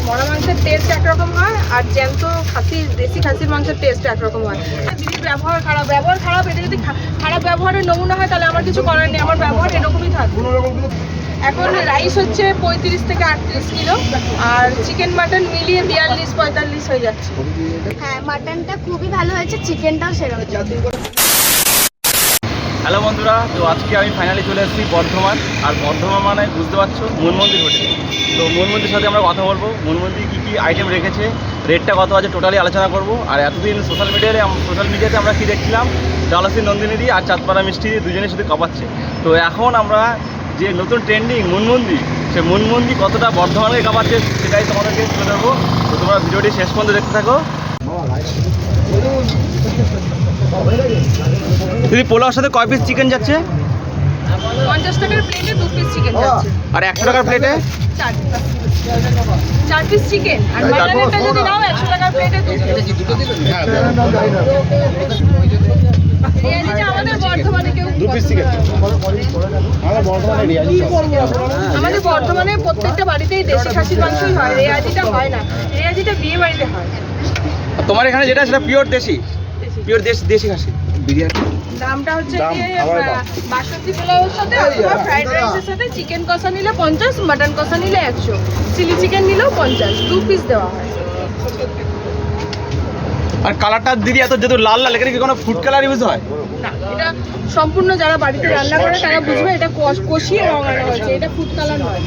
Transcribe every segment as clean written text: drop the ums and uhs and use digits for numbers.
মরা মাংসের টেস্ট একরকম হয় আর জ্যান্ত দেশি খাসির মাংসের টেস্ট একরকম হয়। দিদির ব্যবহার খারাপ, এটা যদি খারাপ ব্যবহারের নমুনা হয় তাহলে আমার কিছু করার নেই, আমার ব্যবহার এরকমই থাকবে। এখন রাইস হচ্ছে 35 থেকে 38 কিলো আর চিকেন মাটন মিলিয়ে 42-45 হয়ে যাচ্ছে। হ্যাঁ, মাটনটা খুবই ভালো হয়েছে, চিকেনটাও সেরকম। হ্যালো বন্ধুরা, তো আজকে আমি ফাইনালি চলে এসেছি বর্ধমান। আর বর্ধমান মানে বুঝতে পারছো মনমন্দির হোটেলে। তো মনমন্দির সাথে আমরা কথা বলবো, মনমন্দির কী কী আইটেম রেখেছে, রেটটা কত আছে টোটালি আলোচনা করব। আর এতদিন সোশ্যাল মিডিয়াতে আমরা কী দেখছিলাম, জলসী নন্দিনী আর চাঁদপাড়া মিষ্টি দুজনে শুধু কাঁপাচ্ছে। তো এখন আমরা যে নতুন ট্রেন্ডিং মনমন্দির, সে মনমন্দির কতটা বর্ধমানকে কাঁপাচ্ছে সেটাই তোমাদেরকে তুলে ধরবো। তো তোমরা ভিডিওটি শেষ পর্যন্ত দেখতে থাকো। দিদি পোলাওর সাথে কয় পিস চিকেন যাচ্ছে? 50 টাকার প্লেটে 2 পিস চিকেন যাচ্ছে। আর 100 টাকার প্লেটে 4 পিস চিকেন। আর মাটনটা যদি নাও 100 টাকার প্লেটে 2 পিস। রিয়ালিটা আমাদের বর্ধমানে কেউ 2 পিস চিকেন। আমাদের বর্ধমানে প্রত্যেকটা বাড়িতেই দেশি খাসির মাংসই হয়, রেয়াজিটা হয় না। রেয়াজিটা বিয়ে বাড়িতে হয়। তোমার এখানে যেটা সেটা পিওর দেশি দেশি খাসি বিরিয়ানি। দামটা হচ্ছে বাসন্তী পোলাওর সাথে অথবা ফ্রাইড রাইসের সাথে চিকেন কষা নিলে 50, মাটন কষা নিলে 100, চিলি চিকেন নিলেও 50, 2 পিস দেওয়া হয়। আর কালারটা দিদি এত যেহেতু লাল লাল, এখানে কি কোনো ফুড কালার ইউজ হয় না, এটা সম্পূর্ণ যারা বাড়িতে রান্না করে তারা বুঝবে এটা কষিয়ে রং আনা হয়েছে, এটা ফুড কালার নয়।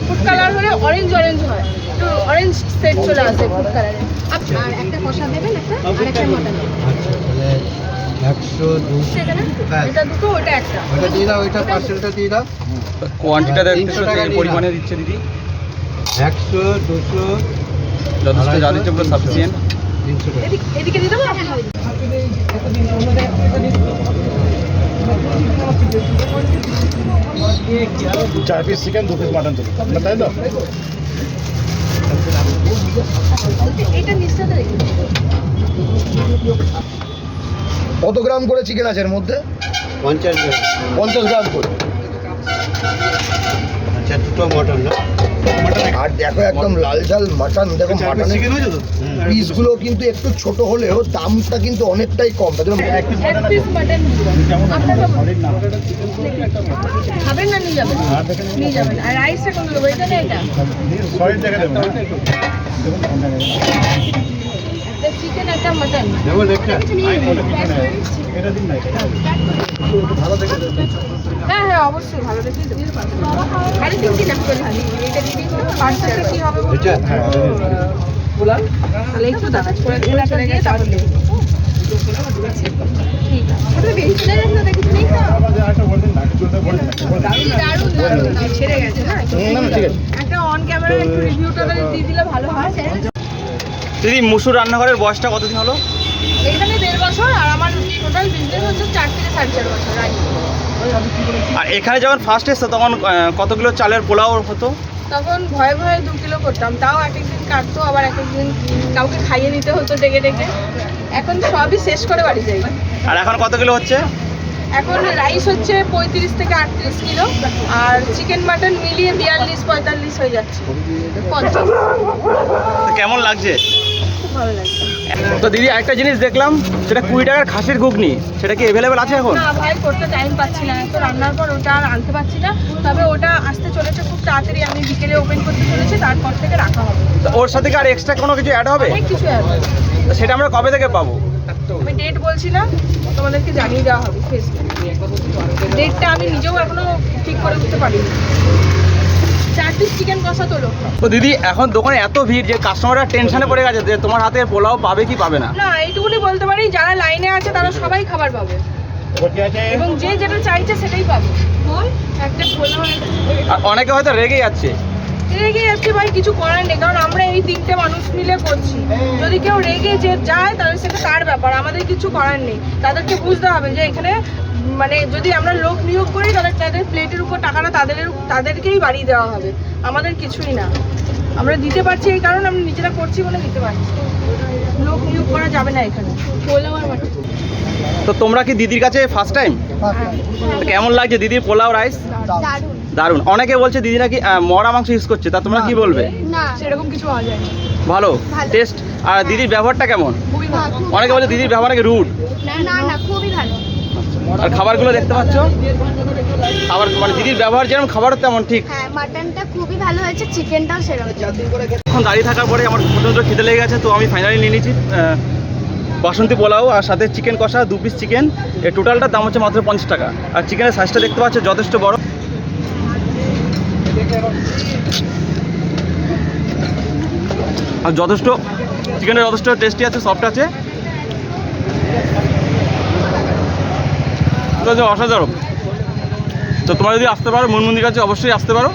ফুড কালার হলে অরেঞ্জ হয়, একটু অরেঞ্জ সেট চলে আসে ফুড কালারে। আর একটা কষা দেবেন, একটা মাটন 100 200 এটা দুটো, ওটা একটা। ওটা দিয়ে দাও, ওইটা পার্সেলটা দিয়ে দাও। কোয়ান্টিটিটা দেখতেছো এই পরিমাণে দিচ্ছে দিদি। 100 200 যথেষ্ট যা দিচ্ছে পুরো সাফিসিয়েন্ট। 300 টাকা। এদিকে দিয়ে দেবো। 4 পিস চিকেন 2 পিস মাটন, তাই তো? এটা নিচটাতে রেখে কত গ্রাম করে চিকেন আছে এর মধ্যে? 50 গ্রাম। 50 গ্রাম করে। আচ্ছা, দুটো মটন না? আর দেখো একদম লাল ঝাল মাটন। দেখো মাটনের পিসগুলো কিন্তু একটু ছোট হলেও দামটা কিন্তু অনেকটাই কম। তার জন্য এক পিস মাটন খাবেন না নিয়ে যাবেন? নিয়ে যাবেন। আর রাইসটা কত দেবো? এটা না এটা? একটা চিকেন, একটা মাটন। যেমন একটা হ্যাঁ হ্যাঁ, অবশ্যই ভালো দেখেই দেবো। আরে তিনটি না করে এটা দিবি। পার্সেলটা কি হবে বলুন? এটা তাহলে একটু দাদা করে চলে গিয়ে তারপর দেবো। ঠিক আছে। আপনি বেশি চলে গেছে না, দেখি নেই তো? দারুণ ছেড়ে গেছে না? একটা অন ক্যামেরা একটু রিভিউটা দিয়ে দিলে ভালো হয়। দিদি মুসুর রান্নাঘরের বয়সটা কতদিন হলো? এখানে 1.5 বছর আর আমার টোটাল বিজনেস হচ্ছে 4 থেকে 4.5 বছর। আর এখানে যখন ফার্স্ট এসছো তখন কত কিলো চালের পোলাও হতো? তখন ভয়ে 2 কিলো করতাম, তাও এক একদিন কাটতো, আবার এক একদিন কাউকে খাইয়ে নিতে হতো ডেকে ডেকে। এখন সবই শেষ করে বাড়ি যাই। আর এখন কত কিলো হচ্ছে? এখন রাইস হচ্ছে 35 থেকে 38 কিলো আর চিকেন মাটন মিলিয়ে 42-45 হয়ে যাচ্ছে, 50। তো কেমন লাগছে? খুব ভালো লাগছে। তো দিদি একটা জিনিস দেখলাম, সেটা 20 টাকার খাসির ঘুগনি, সেটা কি অ্যাভেলেবেল আছে এখন? না ভাই, করতে টাইম পাচ্ছি না, তো রান্নার পর ওটা আর আনতে পারছি না। তবে ওটা আসতে চলেছে খুব তাড়াতাড়ি, আমি বিকেলে ওপেন করতে চলেছি, তারপর থেকে রাখা হবে। তো ওর সাথে কি আর এক্সট্রা কোনো কিছু অ্যাড হবে? অনেক কিছু আছে। তো সেটা আমরা কবে থেকে পাবো? আমি ডেট বলছি না, তোমাদেরকে জানিয়ে দেওয়া হবে ফেসবুকে। ডেটটা আমি নিজেও এখনো ঠিক করে উঠতে পারিনি। 4 পিস চিকেন কষা তোলো। তো দিদি এখন দোকানে এত ভিড় যে কাস্টমাররা টেনশনে পড়ে গেছে যে তোমার হাতে পোলাও পাবে কি পাবে না। না, এইটুকুনি বলতে পারি, যারা লাইনে আছে তারা সবাই খাবার পাবে এবং যে যেটা চাইছে সেটাই পাবে। বল একটা পোলাও। আর অনেকে হয়তো রেগে যাচ্ছে। রেগে যাচ্ছে ভাই, কিছু করার নেই, কারণ আমরা এই 3টে মানুষ মিলে করছি। যদি কেউ রেগে যে যায় তাহলে সেটা তার ব্যাপার, আমাদের কিছু করার নেই। তাদেরকে বুঝতে হবে যে এখানে মানে যদি আমরা লোক নিয়োগ করি তাহলে তাদের প্লেটের উপর টাকাটা তাদেরকেই বাড়িয়ে দেওয়া হবে, আমাদের কিছুই না। আমরা দিতে পারছি এই কারণে আমরা নিজেরা করছি বলে দিতে পারছি, লোক নিয়োগ করা যাবে না এখানে। পোলাও আর মাটন। তো তোমরা কি দিদির কাছে ফার্স্ট টাইম? কেমন লাগছে দিদির পোলাও রাইস? দারুণ। দারুণ। অনেকে বলছে দিদি নাকি মরা মাংস ইউজ করছে, তা তোমরা কি বলবে? না সেরকম কিছু পাওয়া যায় না। ভালো ভালো। টেস্ট। আর দিদির ব্যবহারটা কেমন? খুবই হ্যাঁ, ভালো। খুবই অনেকে বলছে দিদির ব্যবহার নাকি রুড। না না খুবই ভালো। আর খাবারগুলো দেখতে পাচ্ছ, খাবার মানে দিদির ব্যবহার যেরকম খাবারও তেমন ঠিক। হ্যাঁ মাটনটা খুবই ভালো হয়েছে, চিকেনটাও সেরকম। এখন দাঁড়িয়ে থাকার পরে আমার প্রচণ্ড খিদে লেগে গেছে, তো আমি ফাইনালি নিয়ে নিয়েছি বাসন্তী পোলাও আর সাথে চিকেন কষা 2 পিস চিকেন। এর টোটালটার দাম হচ্ছে মাত্র 50 টাকা। আর চিকেনের সাইজটা দেখতে পাচ্ছ যথেষ্ট বড়। আর যথেষ্ট চিকেনের যথেষ্ট টেস্টি আছে, সফট আছে, অসাধারণ। তো তোমরা যদি আসতে পারো মন মন্দির কাছে অবশ্যই আসতে পারো।